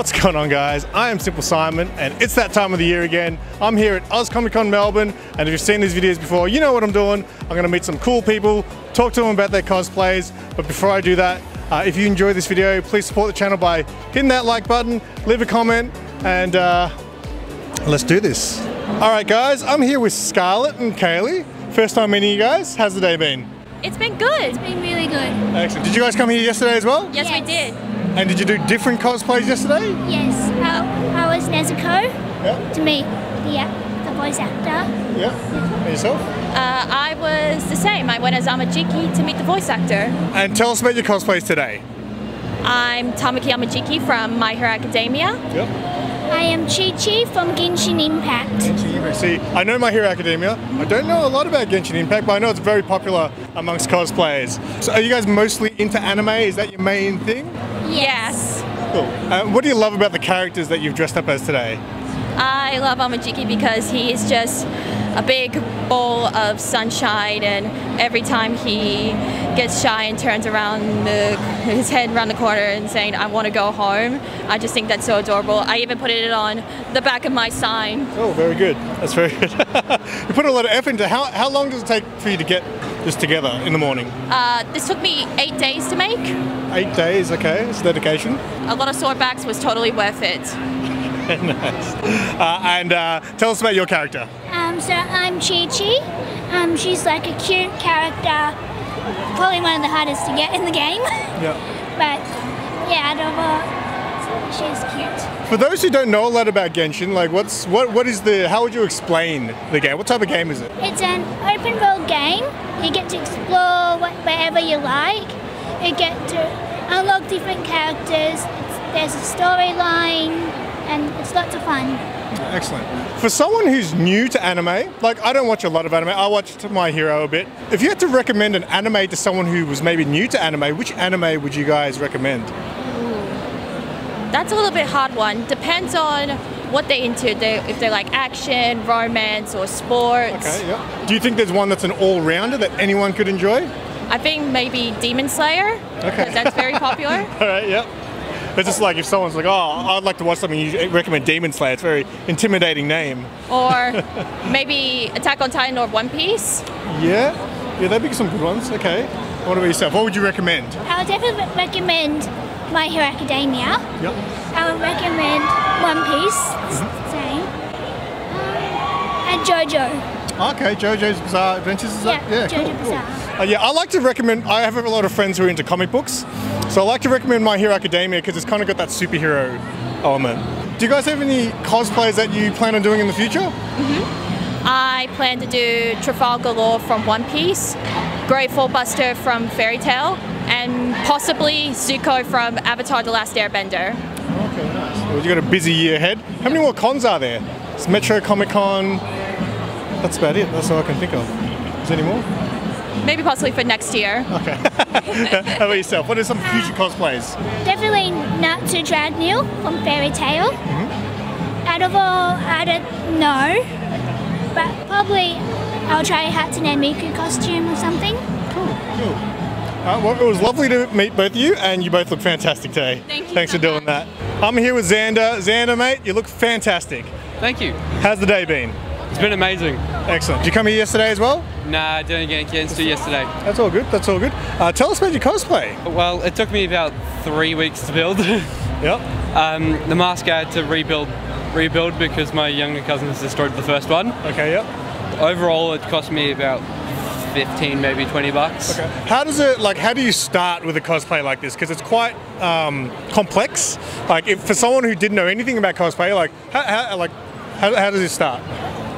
What's going on, guys? I am Simple Simon and it's that time of the year again. I'm here at Oz Comic Con Melbourne, and if you've seen these videos before, you know what I'm doing. I'm going to meet some cool people, talk to them about their cosplays, but before I do that, if you enjoyed this video, please support the channel by hitting that like button, leave a comment, and let's do this. Alright guys, I'm here with Scarlett and Kaylee. First time meeting you guys. How's the day been? It's been good. It's been really good. Excellent. Did you guys come here yesterday as well? Yes, we did. And did you do different cosplays yesterday? Yes. I was Nezuko Yeah. to meet the voice actor. Yeah. And yourself? I was the same. I went as Amajiki to meet the voice actor. And tell us about your cosplays today. I'm Tamaki Amajiki from My Hero Academia. Yep. I am Chi-Chi from Genshin Impact. See, I know My Hero Academia. I don't know a lot about Genshin Impact, but I know it's very popular amongst cosplayers. So are you guys mostly into anime? Is that your main thing? Yes. Cool. What do you love about the characters that you've dressed up as today? I love Amajiki because he's just a big ball of sunshine, and every time he gets shy and turns around his head around the corner and saying, "I want to go home," I just think that's so adorable. I even put it on the back of my sign. Oh, very good. That's very good. You put a lot of effort into how long does it take for you to get this together in the morning? This took me 8 days to make. 8 days, okay. It's dedication. A lot of sore backs was totally worth it. Nice. Tell us about your character. So I'm Chi-Chi. She's like a cute character. Probably one of the hardest to get in the game. Yeah. But yeah, she's cute. For those who don't know a lot about Genshin, like how would you explain the game? What type of game is it? It's an open world game. You get to explore wherever you like. You get to unlock different characters. There's a storyline, and it's lots of fun. Excellent. For someone who's new to anime, like I don't watch a lot of anime, I watched My Hero a bit. If you had to recommend an anime to someone who was maybe new to anime, which anime would you guys recommend? That's a little bit hard one. Depends on what they're into. If they're like action, romance, or sports. Okay, yeah. Do you think there's one that's an all-rounder that anyone could enjoy? I think maybe Demon Slayer. Okay. Because that's very popular. All right, yeah. It's just like if someone's like, oh, I'd like to watch something, you recommend Demon Slayer. It's a very intimidating name. Or maybe Attack on Titan or One Piece. Yeah, that'd be some good ones. Okay. What about yourself? What would you recommend? I would definitely recommend My Hero Academia. Yep. I would recommend One Piece, same. And JoJo. Okay, JoJo's Bizarre Adventures, is that? Yeah, Cool, JoJo Bizarre. cool. Yeah, I like to recommend, I have a lot of friends who are into comic books, so I like to recommend My Hero Academia because it's kind of got that superhero element. Do you guys have any cosplays that you plan on doing in the future? I plan to do Trafalgar Law from One Piece, Great Buster from Fairy Tail, and possibly Zuko from Avatar: The Last Airbender. Okay, nice. Well, you've got a busy year ahead. How many more cons are there? It's Metro Comic Con. That's about it. That's all I can think of. Is there any more? Maybe possibly for next year. Okay. How about yourself? What are some future cosplays? Definitely Natsu Dragneel from Fairy Tail. Out of all, I don't know. But probably I'll try a Hatsune Miku costume or something. Cool. Well, it was lovely to meet both of you, and you both look fantastic today. Thank you Thanks so for doing that. I'm here with Xander. Xander, mate, you look fantastic. Thank you. How's the day been? It's been amazing. Excellent. Did you come here yesterday as well? Nah, I didn't get a chance to yesterday. That's all good. That's all good. Tell us about your cosplay. Well, it took me about 3 weeks to build. Yep. The mask I had to rebuild because my younger cousin has destroyed the first one. Okay, yep. Overall, it cost me about 15, maybe 20 bucks. Okay. How do you start with a cosplay like this? Because it's quite complex. Like, for someone who didn't know anything about cosplay, how does it start?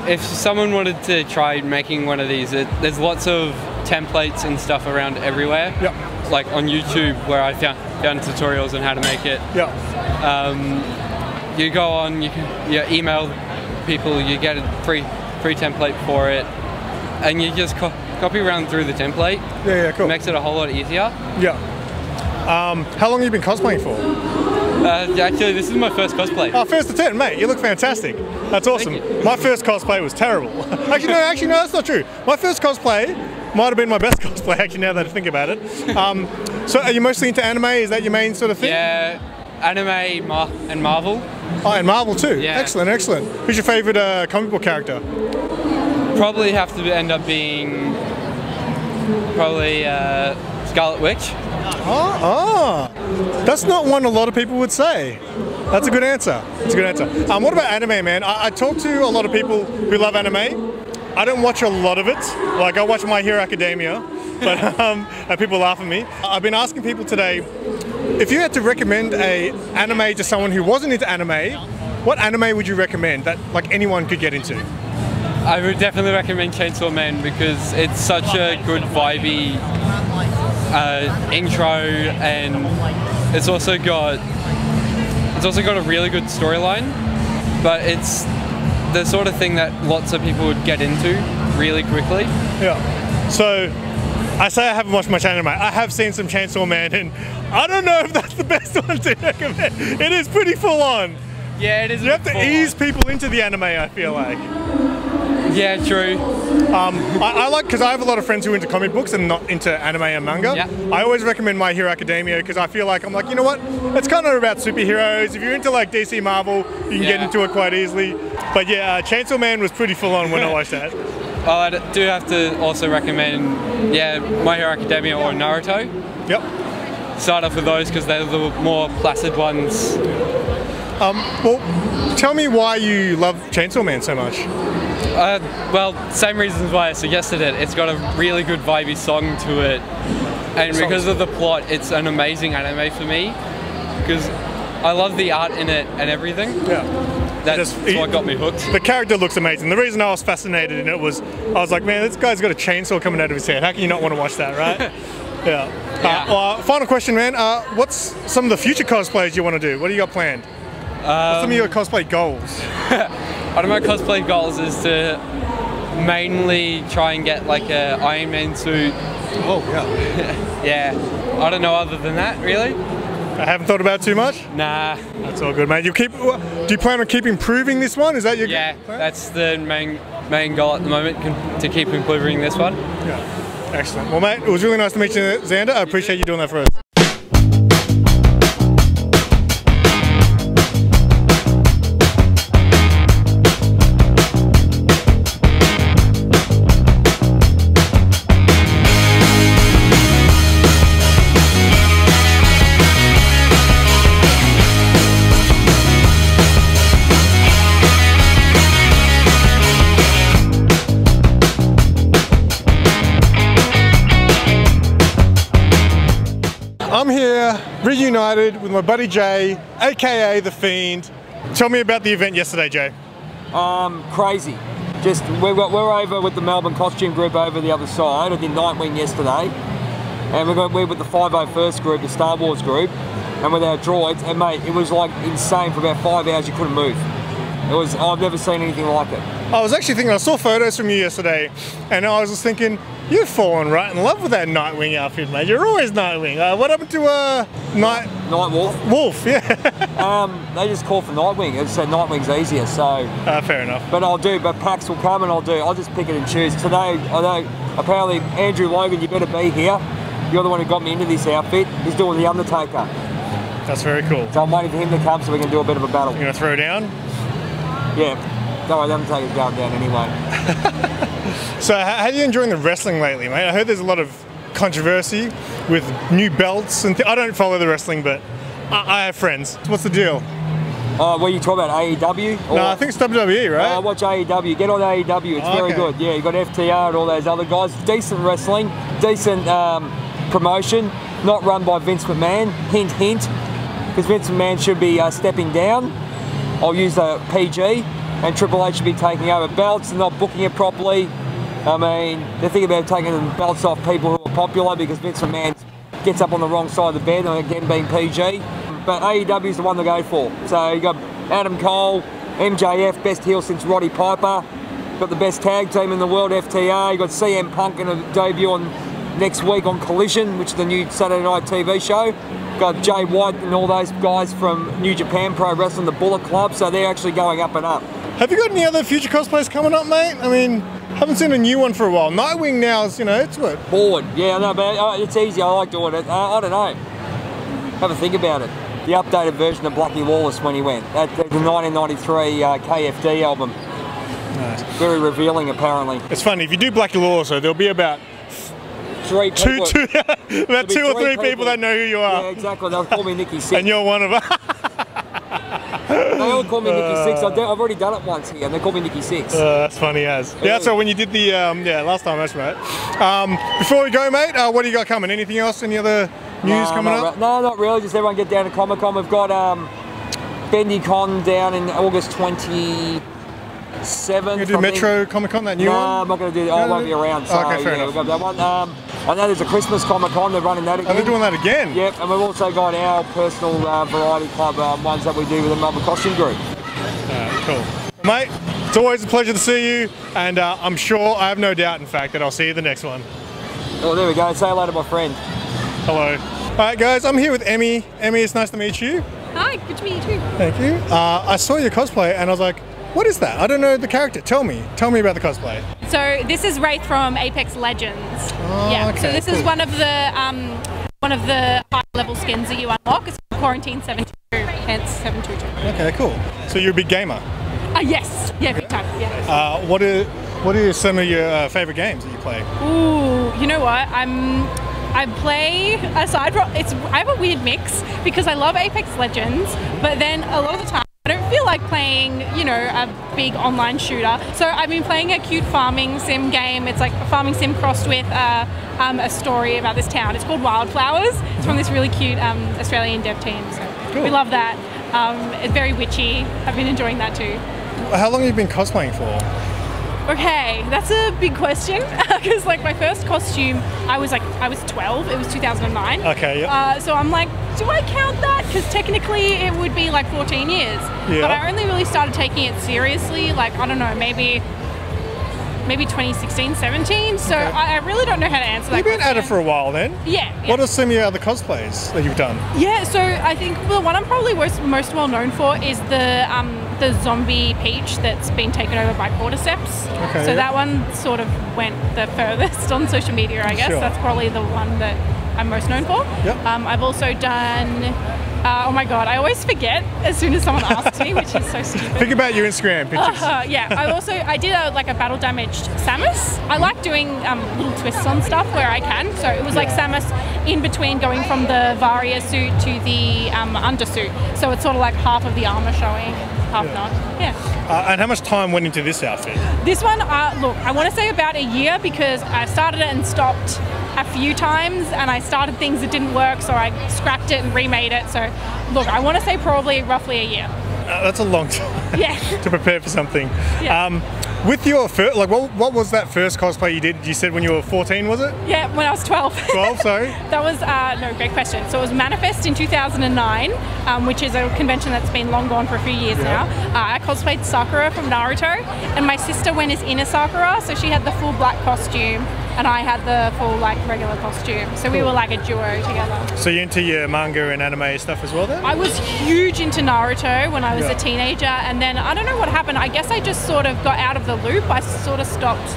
If someone wanted to try making one of these, there's lots of templates and stuff around everywhere. Yep. Like on YouTube, where I found tutorials on how to make it. Yeah. You go on, you email people, you get a free template for it, and you just copy around through the template. Yeah, cool. It makes it a whole lot easier. Yeah. How long have you been cosplaying for? Actually, this is my first cosplay. Oh, first attempt, mate. You look fantastic. That's awesome. My first cosplay was terrible. Actually, no, that's not true. My first cosplay might have been my best cosplay, actually, now that I think about it. So are you mostly into anime? Is that your main sort of thing? Yeah, anime and Marvel. Oh, and Marvel too. Yeah. Excellent, excellent. Who's your favourite comic book character? Probably have to end up being Scarlet Witch. That's not one a lot of people would say. That's a good answer. It's a good answer. What about anime, man? I talk to a lot of people who love anime. I don't watch a lot of it. Like, I watch My Hero Academia, but and people laugh at me. I've been asking people today, if you had to recommend a anime to someone who wasn't into anime, what anime would you recommend that like anyone could get into? I would definitely recommend Chainsaw Man because it's such a good vibey intro, and it's also got a really good storyline, but it's the sort of thing that lots of people would get into really quickly. Yeah. So I say I haven't watched much anime. I have seen some Chainsaw Man, and I don't know if that's the best one to recommend. It is pretty full on. Yeah, it is. You have to ease people into the anime, I feel like. Yeah, true. I like, because I have a lot of friends who are into comic books and not into anime and manga. Yeah. I always recommend My Hero Academia because I feel like, I'm like, you know what? It's kind of about superheroes. If you're into like DC Marvel, you can get into it quite easily. But yeah, Chainsaw Man was pretty full on when I watched that. Well, I do have to also recommend, My Hero Academia or Naruto. Yep. Start off with those because they're the more placid ones. Well, tell me why you love Chainsaw Man so much. Well, same reasons why I suggested it. It's got a really good vibey song to it, and because of the plot, it's an amazing anime for me because I love the art in it and everything. Yeah. That's what got me hooked. The character looks amazing. The reason I was fascinated in it was, I was like, man, this guy's got a chainsaw coming out of his head. How can you not want to watch that, right? Yeah. Final question, man. What's some of the future cosplays you want to do? What do you got planned? What's some of your cosplay goals? One of my cosplay goals is to mainly try and get like a Iron Man suit. Oh, yeah. Yeah. I don't know other than that, really. I haven't thought about it too much? Nah. That's all good, mate. Do you plan on keep improving this one? Is that your plan? Yeah, that's the main goal at the moment, to keep improving this one. Yeah. Excellent. Well, mate, it was really nice to meet you, Xander. I appreciate you doing that for us. I'm here reunited with my buddy Jay, aka The Fiend. Tell me about the event yesterday, Jay. Crazy. Just we're over with the Melbourne Costume Group over the other side. I did Nightwing yesterday, and we're with the 501st group, the Star Wars group, and with our droids. And mate, it was like insane for about 5 hours. You couldn't move. I've never seen anything like it. I was actually thinking, I saw photos from you yesterday, and I was just thinking, you've fallen right in love with that Nightwing outfit, mate. You're always Nightwing. What happened to Night Wolf? Wolf, yeah. They just call for Nightwing. It said Nightwing's easier, so. Fair enough. But PAX will come and I'll just pick it and choose. Today, I know apparently Andrew Logan, you better be here. You're the one who got me into this outfit. He's doing the Undertaker. That's very cool. So I'm waiting for him to come so we can do a bit of a battle. You gonna throw down? Yeah. Don't worry, the Undertaker's going down anyway. So how are you enjoying the wrestling lately, mate? I heard there's a lot of controversy with new belts and I don't follow the wrestling, but I have friends. What's the deal? What are you talking about, AEW? No, I think it's WWE, right? Watch AEW. Get on AEW. It's very good. Yeah, you got FTR and all those other guys. Decent wrestling, decent promotion. Not run by Vince McMahon. Hint, hint. Because Vince McMahon should be stepping down. I'll use the PG. And Triple H should be taking over belts and not booking it properly. I mean, they're thinking about taking belts off people who are popular because Vince McMahon gets up on the wrong side of the bed, and again being PG. But AEW is the one to go for. So you got Adam Cole, MJF, best heel since Roddy Piper. Got the best tag team in the world, FTR. You got CM Punk in a debut on next week on Collision, which is the new Saturday night TV show. Got Jay White and all those guys from New Japan Pro Wrestling, the Bullet Club. So they're actually going up and up. Have you got any other future cosplays coming up, mate? I mean, haven't seen a new one for a while. Nightwing now is, it's what? Bored. Yeah, I know, but it's easy. I like doing it. I don't know. Have a think about it. the updated version of Blackie Lawless when he went. At the 1993 KFD album. Nice. Very revealing, apparently. It's funny, if you do Blackie Lawless, so there'll be about about two or three people that know who you are. Yeah, exactly. They'll call me Nicky Six. And you're one of them. They all call me Nicky Six. I've already done it once here, and they call me Nicky Six. That's funny as. Yeah, so when you did the, last time, that's right. Before we go, mate, what do you got coming? Anything else? Any other news coming up? No, not really. Just everyone get down to Comic Con. We've got BendyCon down in August 27th. You do Metro Comic Con, that new one? No, I'm not going to do that. I won't be around. So, okay, fair enough. We've got that one. I know there's a Christmas Comic Con. They're running that again. Oh, they're doing that again? Yep, and we've also got our personal variety club ones that we do with the Melbourne Costume Group. Cool. Mate, it's always a pleasure to see you, and I'm sure, I have no doubt, in fact, that I'll see you the next one. Oh, there we go. Say hello to my friend. Hello. All right, guys, I'm here with Emmy. Emmy, it's nice to meet you. Hi, good to meet you too. Thank you. I saw your cosplay, and I was like, what is that? I don't know the character. Tell me about the cosplay. So this is Wraith from Apex Legends. Oh, yeah. okay, So this cool. is one of the high level skins that you unlock. It's Quarantine 722, hence 722. Okay, cool. So you're a big gamer. Yes. Yeah, big time. Yeah. What are some of your favourite games that you play? Ooh, you know what? I play aside from I have a weird mix because I love Apex Legends, but then a lot of the time I don't feel like playing, a big online shooter. So I've been playing a cute farming sim game. It's like a farming sim crossed with a story about this town. It's called Wildflowers. It's from this really cute Australian dev team. So Cool. We love that. It's very witchy. I've been enjoying that too. How long have you been cosplaying for? Okay, that's a big question because like my first costume, I was 12. It was 2009. Okay, yeah. So I'm like, do I count that? Because technically it would be like 14 years. Yeah. But I only really started taking it seriously, like I don't know, maybe 2016, 17. So Okay. I really don't know how to answer that. You've been at it question. for a while then. Yeah. What are some of your other cosplays that you've done? Yeah, so I think the one I'm probably most well known for is the zombie Peach that's been taken over by Cordyceps. Okay, So yeah. that one sort of went the furthest on social media, I guess. Sure. That's probably the one that I'm most known for. Yep. I've also done, oh my god, I always forget as soon as someone asks me, which is so stupid. Think about your Instagram pictures. Yeah, I did a battle damaged Samus. I like doing little twists on stuff where I can. So it was like Samus in between going from the Varia suit to the undersuit. So it's sort of like half of the armor showing, half not. Yeah. And how much time went into this outfit? This one, look, I want to say about a year because I started it and stopped a few times and I started things that didn't work, so I scrapped it and remade it. So look, I want to say probably roughly a year. That's a long time Yeah. to prepare for something. Yeah. With your first, what was that first cosplay you did? You said when you were 14, was it? Yeah, when I was 12. 12, sorry. That was, no, great question. So it was Manifest in 2009, which is a convention that's been long gone for a few years now. I cosplayed Sakura from Naruto, and my sister went as Inner Sakura, so she had the full black costume, and I had the full regular costume. So we were like a duo together. So you're into your manga and anime stuff as well then? I was huge into Naruto when I was a teenager, and then I don't know what happened. I guess I just sort of got out of the loop. I sort of stopped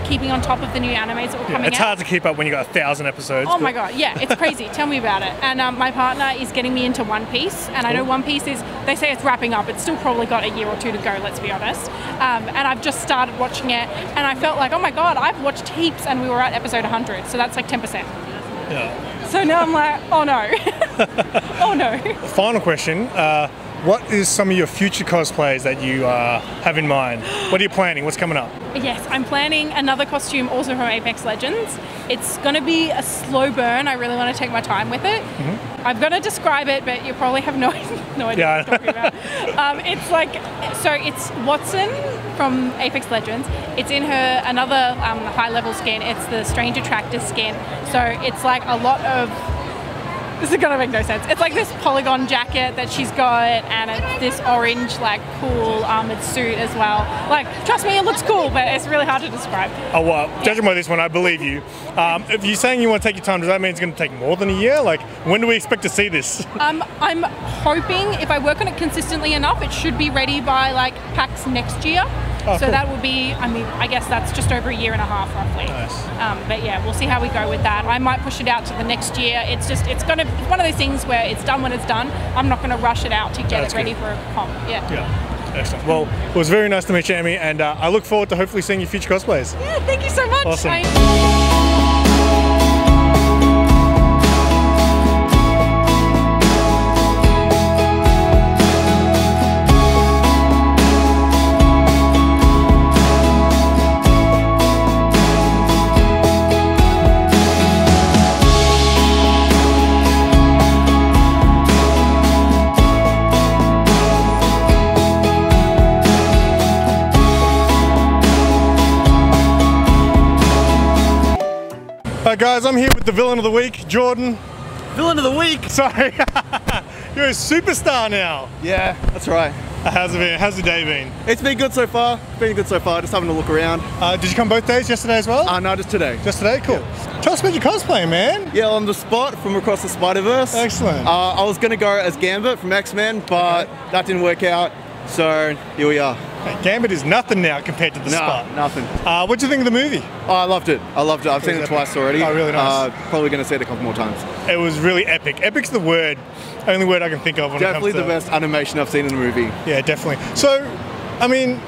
keeping on top of the new animes that were coming out. It's hard to keep up when you got 1,000 episodes. Oh my god, yeah, it's crazy. Tell me about it. And my partner is getting me into One Piece, and I know One Piece they say it's wrapping up. It's still probably got a year or two to go, let's be honest. And I've just started watching it, and I felt like, oh my god, I've watched heaps, and we were at episode 100, so that's like 10%. Yeah. So now I'm like, oh no. Oh no. Final question. What is some of your future cosplays that you have in mind? What are you planning? What's coming up? Yes, I'm planning another costume also from Apex Legends. It's going to be a slow burn. I really want to take my time with it. I'm going to describe it, but you probably have no idea what I'm talking about. It's Watson from Apex Legends. It's in her another high-level skin. It's the Strange Attractor skin. So it's like a lot of... This is gonna make no sense. It's like this polygon jacket that she's got, and it's this orange, cool armored suit as well. Trust me, it looks cool, but it's really hard to describe. Oh well, judging by this one, I believe you. If you're saying you want to take your time, does that mean it's going to take more than a year? When do we expect to see this? I'm hoping if I work on it consistently enough, it should be ready by PAX next year. Oh, so cool. that will be, I mean, I guess that's just over a year and a half roughly. Nice. But yeah, we'll see how we go with that. I might push it out to the next year. It's one of those things where it's done when it's done. I'm not going to rush it out to get That's it ready good. for a comp. Yeah. Excellent. Well, it was very nice to meet you, Amy, and I look forward to hopefully seeing your future cosplays. Yeah, thank you so much. Awesome. Alright guys, I'm here with the villain of the week, Jordan. Villain of the week? Sorry, you're a superstar now. Yeah, that's right. How's it been? How's the day been? It's been good so far. Just having a look around. Did you come both days yesterday as well? No, just today. Just today? Cool. Tell us about your cosplay, man. Yeah, on the spot from Across the Spider-Verse. Excellent. I was going to go as Gambit from X-Men, but that didn't work out. So here we are. Gambit is nothing now compared to the spot. Nothing. What do you think of the movie? Oh, I loved it. I've seen it twice already. Oh, really nice. Probably going to see it a couple more times. It was really epic. Epic's the only word I can think of when Definitely it comes the to... best animation I've seen in a movie. Yeah, definitely. So, I mean,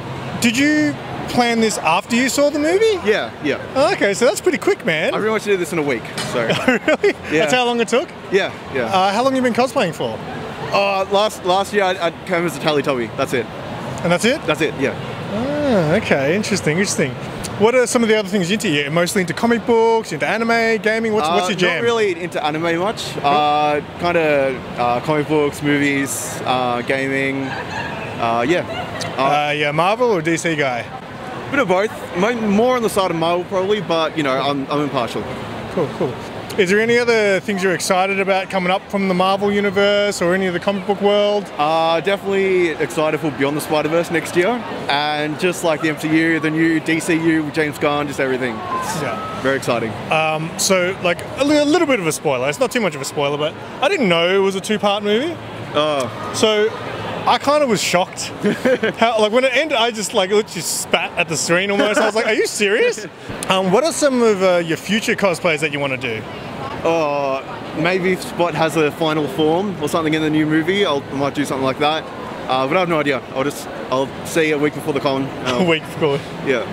did you plan this after you saw the movie? Yeah. Oh, okay, so that's pretty quick, man. I pretty much did this in a week. So Really? Yeah. That's how long it took? yeah. How long have you been cosplaying for? Last year I came as a Teletubby. That's it. And that's it? That's it. Yeah. Ah, okay, interesting. What are some of the other things you're into? You're mostly into comic books, into anime, gaming? What's your jam? Not really into anime much. Kind of comic books, movies, gaming. Yeah, Marvel or DC guy? Bit of both. More on the side of Marvel probably, but you know, I'm impartial. Cool. Is there any other things you're excited about coming up from the Marvel universe or any of the comic book world? Definitely excited for Beyond the Spider-Verse next year, and just like the MCU, the new DCU with James Gunn, just everything. It's very exciting. So, like a little bit of a spoiler. It's not too much of a spoiler, but I didn't know it was a two-part movie. So I kind of was shocked. How, like when it ended, I just like literally spat at the screen almost. I was like, "Are you serious?" What are some of your future cosplays that you want to do? Maybe if Spot has a final form or something in the new movie, I might do something like that. But I have no idea. I'll see a week before the con. A week before. Yeah.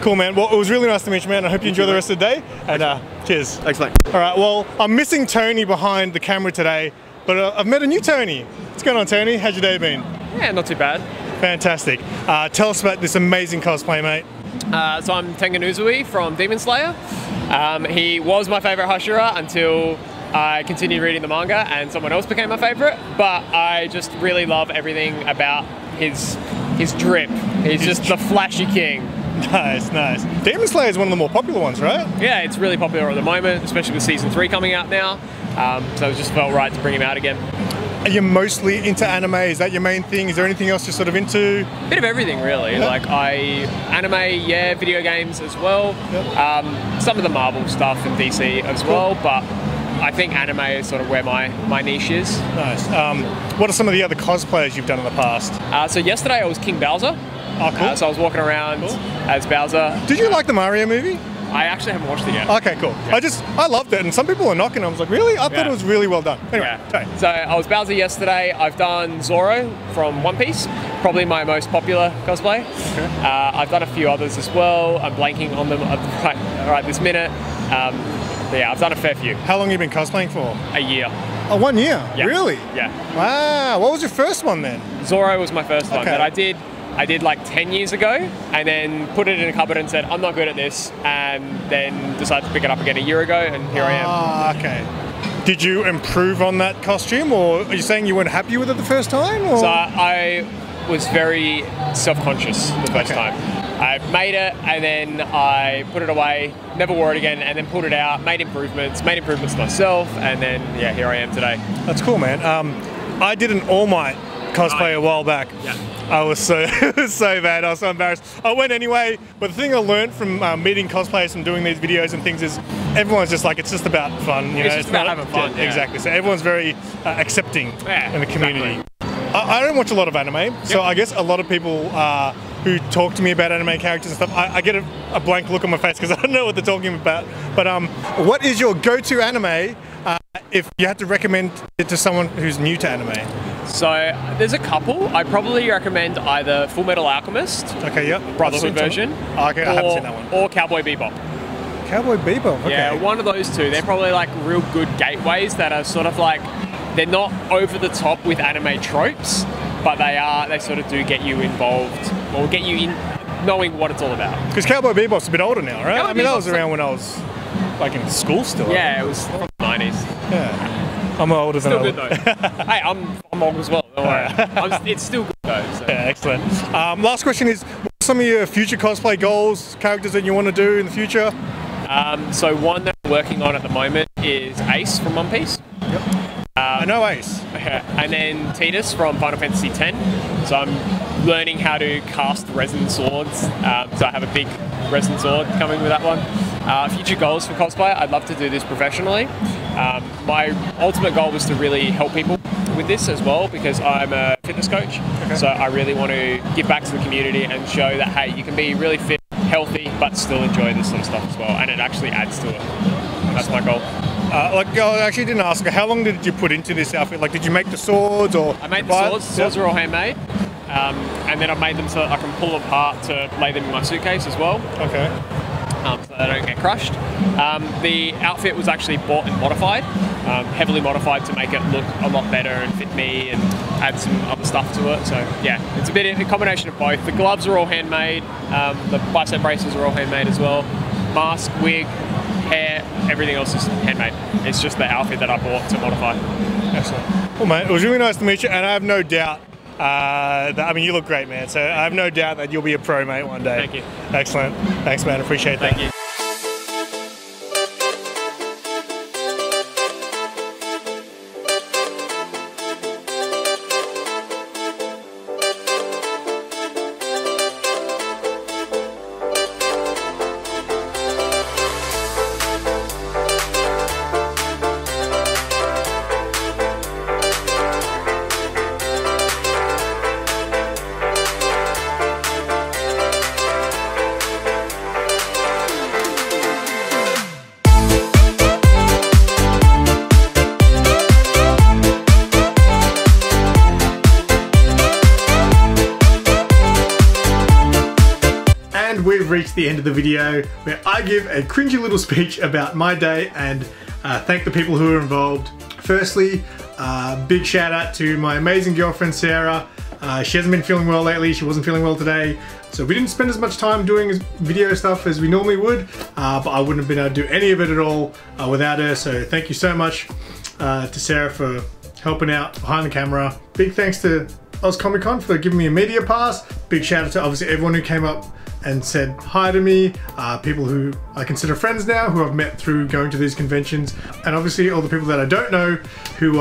Cool, man. Well, it was really nice to meet you, man. I hope you enjoy the rest of the day. And cheers. Thanks, mate. All right. Well, I'm missing Tony behind the camera today, but I've met a new Tony. What's going on, Tony? How's your day been? Yeah, not too bad. Fantastic. Tell us about this amazing cosplay, mate. So I'm Tengen Uzui from Demon Slayer. He was my favourite Hashira until I continued reading the manga and someone else became my favourite. But I just really love everything about his drip. He's just the flashy king. Nice. Demon Slayer is one of the more popular ones, right? Yeah, it's really popular at the moment, especially with season 3 coming out now. So it just felt right to bring him out again. Are you mostly into anime? Is that your main thing? Is there anything else you're sort of into? Bit of everything, really. Yeah. Like anime, yeah, video games as well. Yep. Some of the Marvel stuff and DC as well, but I think anime is sort of where my niche is. Nice. What are some of the other cosplayers you've done in the past? So yesterday I was King Bowser. Oh, cool. So I was walking around as Bowser. Did you like the Mario movie? I actually haven't watched it yet. Okay, cool. Yeah. I loved it, and some people were knocking. I was like, really? I thought Yeah. it was really well done. Anyway, Yeah. So I was Bowser yesterday. I've done Zoro from One Piece, probably my most popular cosplay. Okay. I've done a few others as well. I'm blanking on them right this minute. But yeah, I've done a fair few. How long have you been cosplaying for? A year. Oh, 1 year? Yeah. Really? Yeah. Wow. What was your first one then? Zoro was my first one Okay. that I did like 10 years ago, and then put it in a cupboard and said, I'm not good at this, and then decided to pick it up again a year ago, and here I am. Ah, okay. Did you improve on that costume, or are you saying you weren't happy with it the first time? Or? So I was very self-conscious the first time. I made it, and then I put it away, never wore it again, and then pulled it out, made improvements myself, and then, yeah, here I am today. That's cool, man. I did an All Might cosplay a while back. Yeah. I was so bad. I was so embarrassed. I went anyway, but the thing I learned from meeting cosplayers and doing these videos and things is everyone's just like, it's just about fun. You know, just about having fun, yeah. Exactly. So everyone's very accepting Yeah, in the community. exactly. I don't watch a lot of anime, so I guess a lot of people who talk to me about anime characters and stuff, I get a blank look on my face because I don't know what they're talking about. But what is your go-to anime if you had to recommend it to someone who's new to anime? So there's a couple. I probably recommend either Full Metal Alchemist, okay, yep, Brotherhood version, okay, I haven't seen that one, or Cowboy Bebop. Cowboy Bebop, okay. Yeah, one of those two. They're probably like real good gateways that are sort of like, they're not over the top with anime tropes, but they sort of do get you involved or get you in knowing what it's all about. Because Cowboy Bebop's a bit older now, right? Cowboy I mean, that Bebop's was around when I was like in school still. Yeah, it was from the 90s. Yeah. I'm older than Still good though. Hey, I'm old as well, don't worry. It's still good though. So. Yeah, excellent. Last question is, what are some of your future cosplay goals, characters that you want to do in the future? So one that I'm working on at the moment is Ace from One Piece. Yep. I know Ace. And then Tidus from Final Fantasy X. So I'm learning how to cast resin swords. So I have a big resin sword coming with that one. Future goals for cosplay, I'd love to do this professionally. My ultimate goal was to really help people with this as well, because I'm a fitness coach. Okay. So I really want to give back to the community and show that, hey, you can be really fit, healthy, but still enjoy this sort of stuff as well. And it actually adds to it. That's my goal. I actually didn't ask, how long did you put into this outfit? Like, did you make the swords or? I made the swords. Swords are all handmade. And then I made them so that I can pull them apart to lay them in my suitcase as well. Okay. So they don't get crushed. The outfit was actually bought and modified, heavily modified to make it look a lot better and fit me and add some other stuff to it. So yeah, it's a combination of both. The gloves are all handmade. The bicep braces are all handmade as well. Mask, wig, hair, everything else is handmade. It's just the outfit that I bought to modify. Excellent. Well, mate, it was really nice to meet you, and I have no doubt I mean, you look great, man. So I have no doubt that you'll be a pro, mate, one day. Thank you. Excellent. Thanks, man. Appreciate that. Thank you. We've reached the end of the video where I give a cringy little speech about my day and thank the people who are involved. Firstly, big shout out to my amazing girlfriend Sarah. She hasn't been feeling well lately, she wasn't feeling well today, so we didn't spend as much time doing video stuff as we normally would, but I wouldn't have been able to do any of it at all without her, so thank you so much to Sarah for helping out behind the camera. Big thanks to Oz Comic Con for giving me a media pass. Big shout out to obviously everyone who came up and said hi to me, people who I consider friends now, who I've met through going to these conventions, and obviously all the people that I don't know who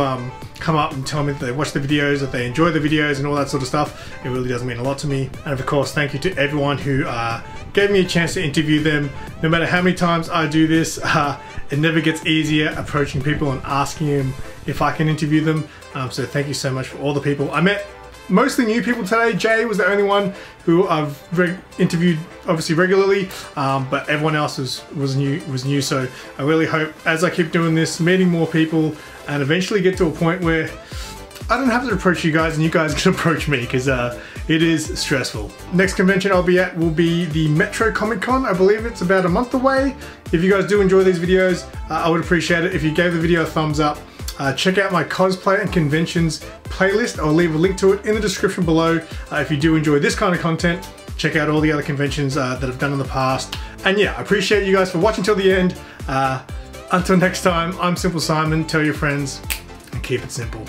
come up and tell me that they watch the videos, that they enjoy the videos and all that sort of stuff. It really does mean a lot to me. And of course, thank you to everyone who gave me a chance to interview them. No matter how many times I do this, it never gets easier approaching people and asking them if I can interview them. So thank you so much for all the people I met. Mostly new people today. Jay was the only one who I've interviewed obviously regularly, but everyone else was new. So I really hope as I keep doing this, meeting more people and eventually get to a point where I don't have to approach you guys and you guys can approach me, because it is stressful. Next convention I'll be at will be the Metro Comic Con. I believe it's about a month away. If you guys do enjoy these videos, I would appreciate it if you gave the video a thumbs up. Check out my cosplay and conventions playlist. I'll leave a link to it in the description below. If you do enjoy this kind of content, check out all the other conventions that I've done in the past. And yeah, I appreciate you guys for watching till the end. Until next time, I'm Simple Simon. Tell your friends and keep it simple.